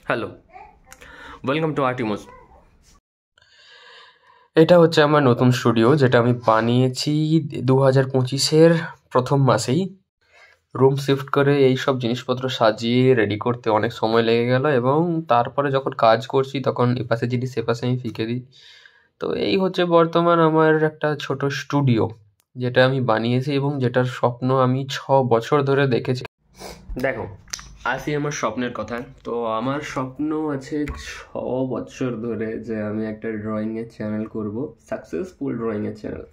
Hello, welcome to আর্টিমোস। এটা হচ্ছে আমার নতুন স্টুডিও, যেটা আমি বানিয়েছি 2025-এর প্রথম মাসেই। রুম শিফট করে এই সব জিনিসপত্র সাজিয়ে রেডি করতে অনেক সময় লেগে গেল, এবং তারপরে যখন কাজ করছি তখন এপাশে জিনিস এপাশে আমি ফিকে দিই। তো এই হচ্ছে বর্তমান আমার একটা ছোট স্টুডিও, যেটা আমি বানিয়েছি এবং যেটার স্বপ্ন আমি 6 বছর ধরে দেখেছি। দেখো, আসি আমার স্বপ্নের কথা। তো আমার স্বপ্ন আছে 6 বছর ধরে যে আমি একটা ড্রয়িংয়ের চ্যানেল করব, সাকসেসফুল ড্রয়িংয়ের চ্যানেল,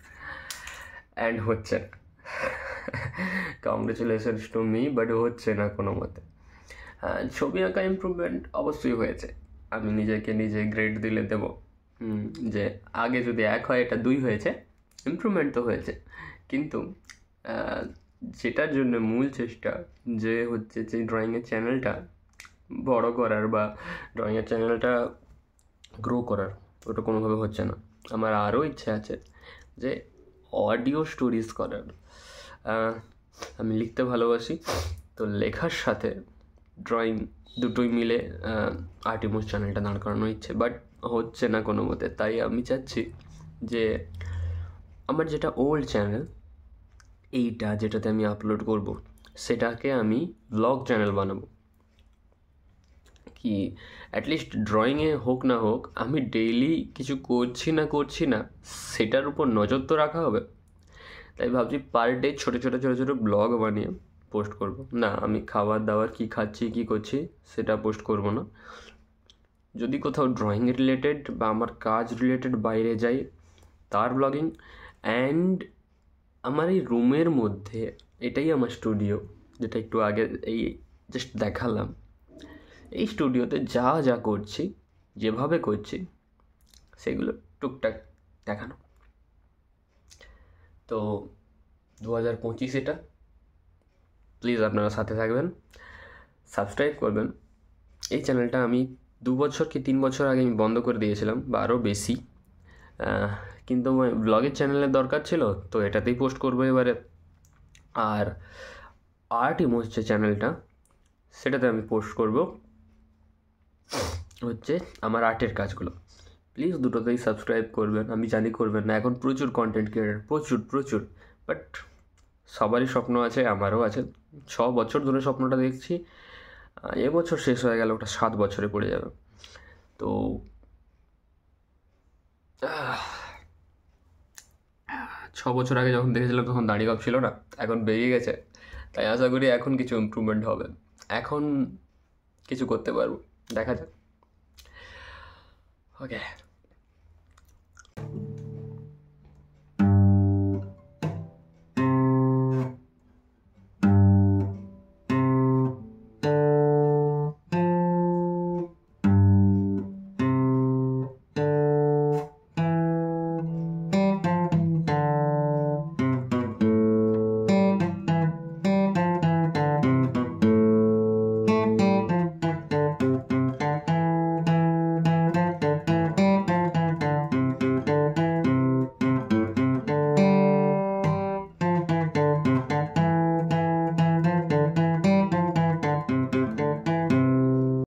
অ্যান্ড হচ্ছে না। কংগ্রেচুলেশনস টু মি, বাট হচ্ছে না কোনো মতে। ছবি আঁকা ইমপ্রুভমেন্ট অবশ্যই হয়েছে, আমি নিজেকে নিজে গ্রেড দিলে দেবো যে আগে যদি 1 হয় এটা 2 হয়েছে, ইমপ্রুভমেন্ট তো হয়েছে। কিন্তু যেটার জন্য মূল চেষ্টা, যে হচ্ছে যে ড্রয়িংয়ের চ্যানেলটা বড় করার বা ড্রয়িংয়ের চ্যানেলটা গ্রো করার, ওটা কোনোভাবে হচ্ছে না। আমার আরও ইচ্ছে আছে যে অডিও স্টোরিজ করার। আমি লিখতে ভালোবাসি, তো লেখার সাথে ড্রয়িং দুটোই মিলে আর্টিমোস চ্যানেলটা দাঁড় করানো ইচ্ছে, বাট হচ্ছে না কোনো মতে। তাই আমি চাচ্ছি যে আমার যেটা ওল্ড চ্যানেল, এইটা যেটাতে আমি আপলোড করব, সেটাকে আমি ব্লগ চ্যানেল বানাবো। কি অ্যাটলিস্ট ড্রয়িংয়ে হোক না হোক, আমি ডেইলি কিছু করছি না সেটার উপর নজর তো রাখা হবে। তাই ভাবছি পার ডে ছোটো ছোটো ব্লগ বানিয়ে পোস্ট করব। না, আমি খাবার দাবার কী খাচ্ছি কী করছি সেটা পোস্ট করব না। যদি কোথাও ড্রয়িং রিলেটেড বা আমার কাজ রিলেটেড বাইরে যাই, তার ব্লগিং। অ্যান্ড আমার এই রুমের মধ্যে, এটাই আমার স্টুডিও, যেটা একটু আগে এই জাস্ট দেখালাম। এই স্টুডিওতে যা যা করছি, যেভাবে করছি, সেগুলো টুকটাক দেখানো। তো 2025 এটা, প্লিজ আপনারা সাথে থাকবেন, সাবস্ক্রাইব করবেন। এই চ্যানেলটা আমি 2 বছর কি 3 বছর আগে আমি বন্ধ করে দিয়েছিলাম, বা আরও বেশি। কিন্তু ব্লগের চ্যানেলের দরকার ছিল, তো এটাতেই পোস্ট করবো এবারে। আর আর্টিমোস যে চ্যানেলটা, সেটাতে আমি পোস্ট করব হচ্ছে আমার আর্টের কাজগুলো। প্লিজ দুটোতেই সাবস্ক্রাইব করবেন। আমি জানি করবেন না, এখন প্রচুর কন্টেন্ট ক্রিয়েটার, প্রচুর, বাট সবারই স্বপ্ন আছে, আমারও আছে। 6 বছর ধরে স্বপ্নটা দেখছি, এবছর শেষ হয়ে গেল, ওটা 7 বছরে পড়ে যাবে। তো 6 বছর আগে যখন দেখেছিলাম তখন দাড়ি গপ ছিল না, এখন বেরিয়ে গেছে। তাই আশা করি এখন কিছু ইমপ্রুভমেন্ট হবে, এখন কিছু করতে পারবো, দেখা যাক। ওকে।